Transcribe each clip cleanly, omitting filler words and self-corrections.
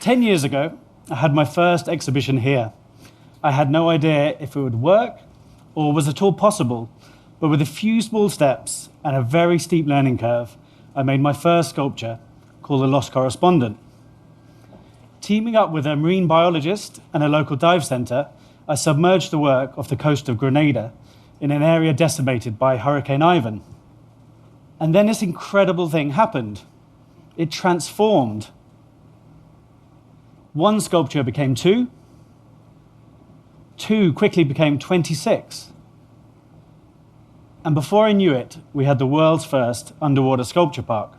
10 years ago, I had my first exhibition here. I had no idea if it would work or was at all possible, but with a few small steps and a very steep learning curve, I made my first sculpture called The Lost Correspondent. Teaming up with a marine biologist and a local dive centre, I submerged the work off the coast of Grenada in an area decimated by Hurricane Ivan. And then this incredible thing happened. It transformed. One sculpture became two quickly became 26. And before I knew it, we had the world's first underwater sculpture park.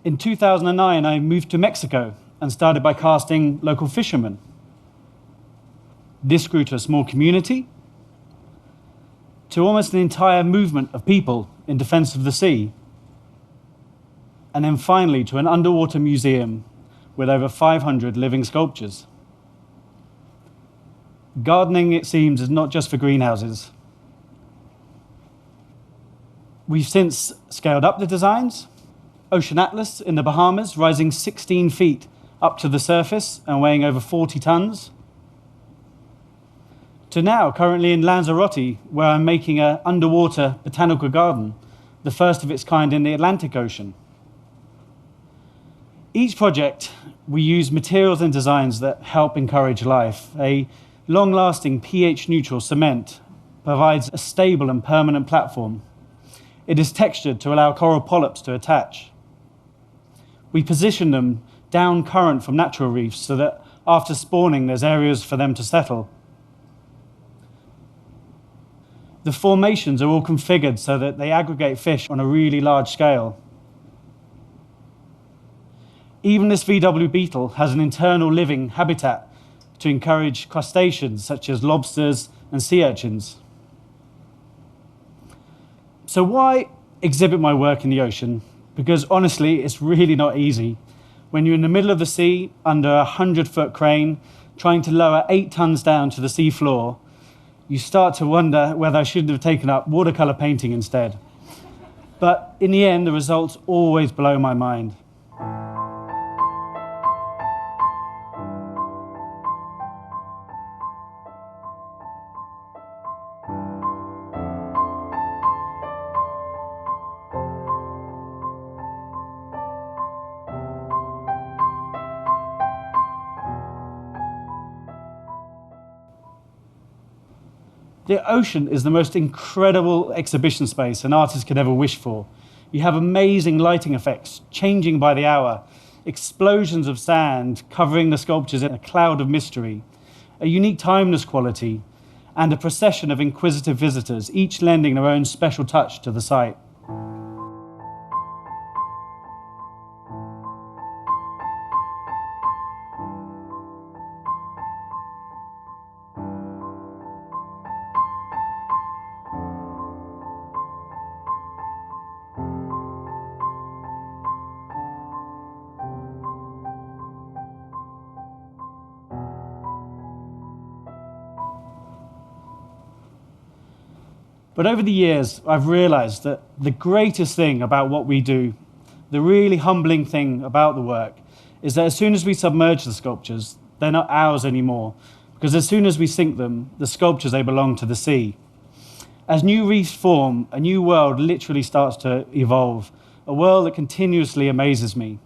In 2009, I moved to Mexico and started by casting local fishermen. This grew to a small community, to almost an entire movement of people in defense of the sea, and then finally to an underwater museum with over 500 living sculptures. Gardening, it seems, is not just for greenhouses. We've since scaled up the designs. Ocean Atlas in the Bahamas, rising 16 feet up to the surface and weighing over 40 tons. To now, currently in Lanzarote, where I'm making an underwater botanical garden, the first of its kind in the Atlantic Ocean. Each project, we use materials and designs that help encourage life. A long-lasting pH-neutral cement provides a stable and permanent platform. It is textured to allow coral polyps to attach. We position them down current from natural reefs so that after spawning, there's areas for them to settle. The formations are all configured so that they aggregate fish on a really large scale. Even this VW beetle has an internal living habitat to encourage crustaceans such as lobsters and sea urchins. So why exhibit my work in the ocean? Because honestly, it's really not easy. When you're in the middle of the sea, under a 100-foot crane, trying to lower 8 tons down to the sea floor, you start to wonder whether I shouldn't have taken up watercolor painting instead. But in the end, the results always blow my mind. The ocean is the most incredible exhibition space an artist could ever wish for. You have amazing lighting effects, changing by the hour, explosions of sand covering the sculptures in a cloud of mystery, a unique timeless quality, and a procession of inquisitive visitors, each lending their own special touch to the site. But over the years, I've realized that the greatest thing about what we do, the really humbling thing about the work, is that as soon as we submerge the sculptures, they're not ours anymore, because as soon as we sink them, the sculptures, they belong to the sea. As new reefs form, a new world literally starts to evolve, a world that continuously amazes me.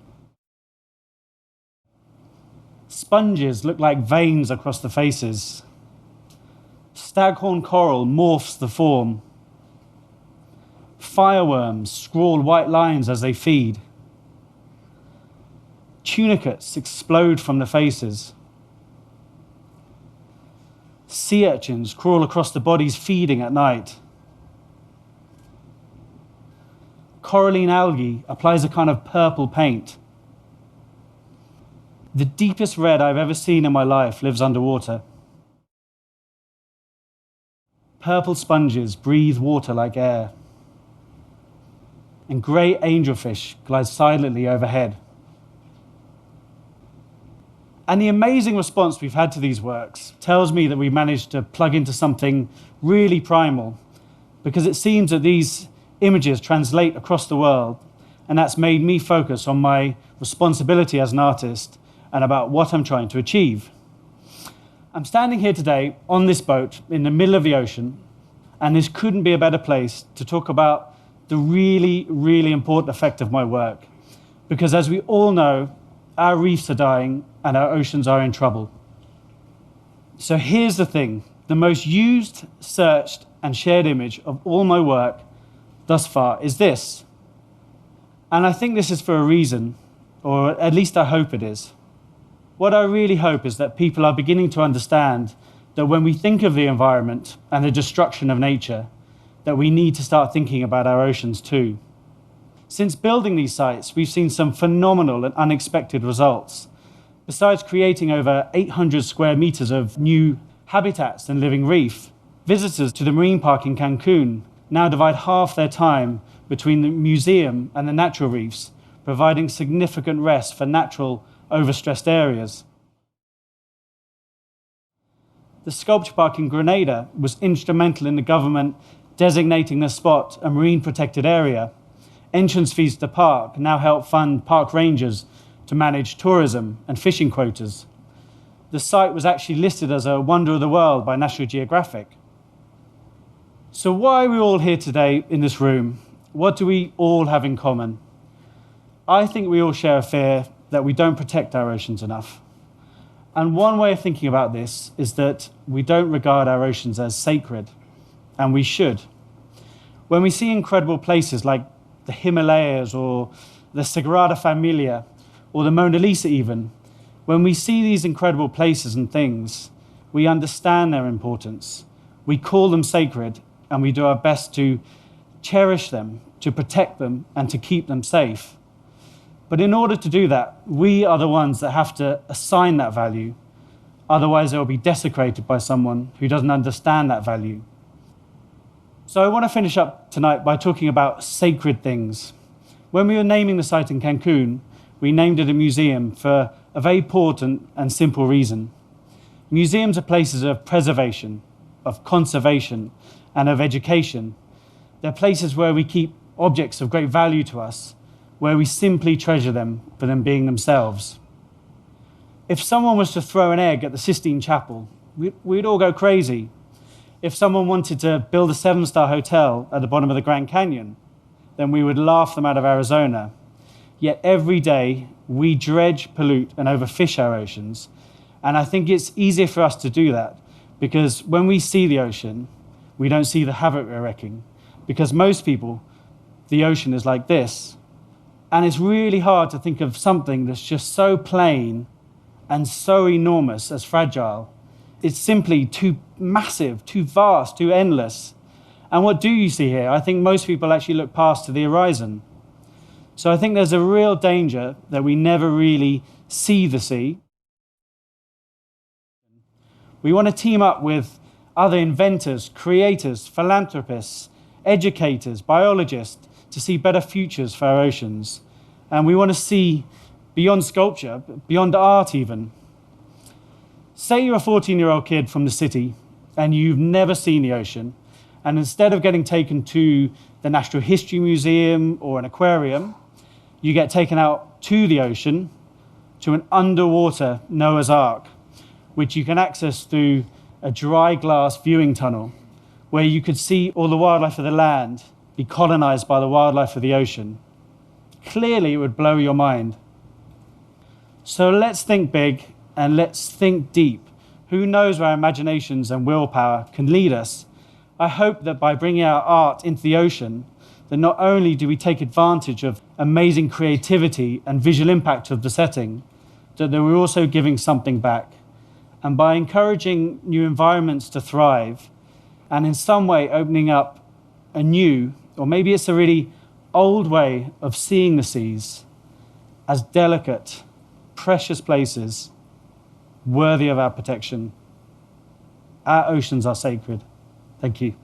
Sponges look like veins across the faces. Staghorn coral morphs the form. Fireworms scrawl white lines as they feed. Tunicates explode from the faces. Sea urchins crawl across the bodies feeding at night. Coralline algae applies a kind of purple paint. The deepest red I've ever seen in my life lives underwater. Purple sponges breathe water like air. And grey angelfish glide silently overhead. And the amazing response we've had to these works tells me that we've managed to plug into something really primal, because it seems that these images translate across the world and that's made me focus on my responsibility as an artist and about what I'm trying to achieve. I'm standing here today on this boat in the middle of the ocean, and this couldn't be a better place to talk about the really, really important effect of my work. Because as we all know, our reefs are dying and our oceans are in trouble. So here's the thing. The most used, searched, and shared image of all my work thus far is this. And I think this is for a reason, or at least I hope it is. What I really hope is that people are beginning to understand that when we think of the environment and the destruction of nature, that we need to start thinking about our oceans too. Since building these sites, we've seen some phenomenal and unexpected results. Besides creating over 800 square meters of new habitats and living reef, visitors to the marine park in Cancun now divide half their time between the museum and the natural reefs, providing significant rest for natural, overstressed areas. The sculpture park in Grenada was instrumental in the government designating the spot a marine protected area. Entrance fees to the park now help fund park rangers to manage tourism and fishing quotas. The site was actually listed as a wonder of the world by National Geographic. So why are we all here today in this room? What do we all have in common? I think we all share a fear that we don't protect our oceans enough. And one way of thinking about this is that we don't regard our oceans as sacred, and we should. When we see incredible places like the Himalayas or the Sagrada Familia or the Mona Lisa even, when we see these incredible places and things, we understand their importance. We call them sacred, and we do our best to cherish them, to protect them, and to keep them safe. But in order to do that, we are the ones that have to assign that value. Otherwise, it will be desecrated by someone who doesn't understand that value. So I want to finish up tonight by talking about sacred things. When we were naming the site in Cancun, we named it a museum for a very important and simple reason. Museums are places of preservation, of conservation, and of education. They're places where we keep objects of great value to us, where we simply treasure them for them being themselves. If someone was to throw an egg at the Sistine Chapel, we'd all go crazy. If someone wanted to build a 7-star hotel at the bottom of the Grand Canyon, then we would laugh them out of Arizona. Yet every day, we dredge, pollute, and overfish our oceans. And I think it's easier for us to do that because when we see the ocean, we don't see the havoc we're wrecking. Because most people, the ocean is like this. And it's really hard to think of something that's just so plain and so enormous as fragile. It's simply too massive, too vast, too endless. And what do you see here? I think most people actually look past to the horizon. So I think there's a real danger that we never really see the sea. We want to team up with other inventors, creators, philanthropists, educators, biologists, to see better futures for our oceans. And we want to see beyond sculpture, beyond art even. Say you're a 14-year-old kid from the city and you've never seen the ocean, and instead of getting taken to the Natural History Museum or an aquarium, you get taken out to the ocean, to an underwater Noah's Ark, which you can access through a dry glass viewing tunnel, where you could see all the wildlife of the land be colonized by the wildlife of the ocean. Clearly, it would blow your mind. So let's think big and let's think deep. Who knows where our imaginations and willpower can lead us? I hope that by bringing our art into the ocean, that not only do we take advantage of amazing creativity and visual impact of the setting, that we're also giving something back. And by encouraging new environments to thrive, and in some way opening up a new, or maybe it's a really old way of seeing the seas as delicate, precious places worthy of our protection. Our oceans are sacred. Thank you.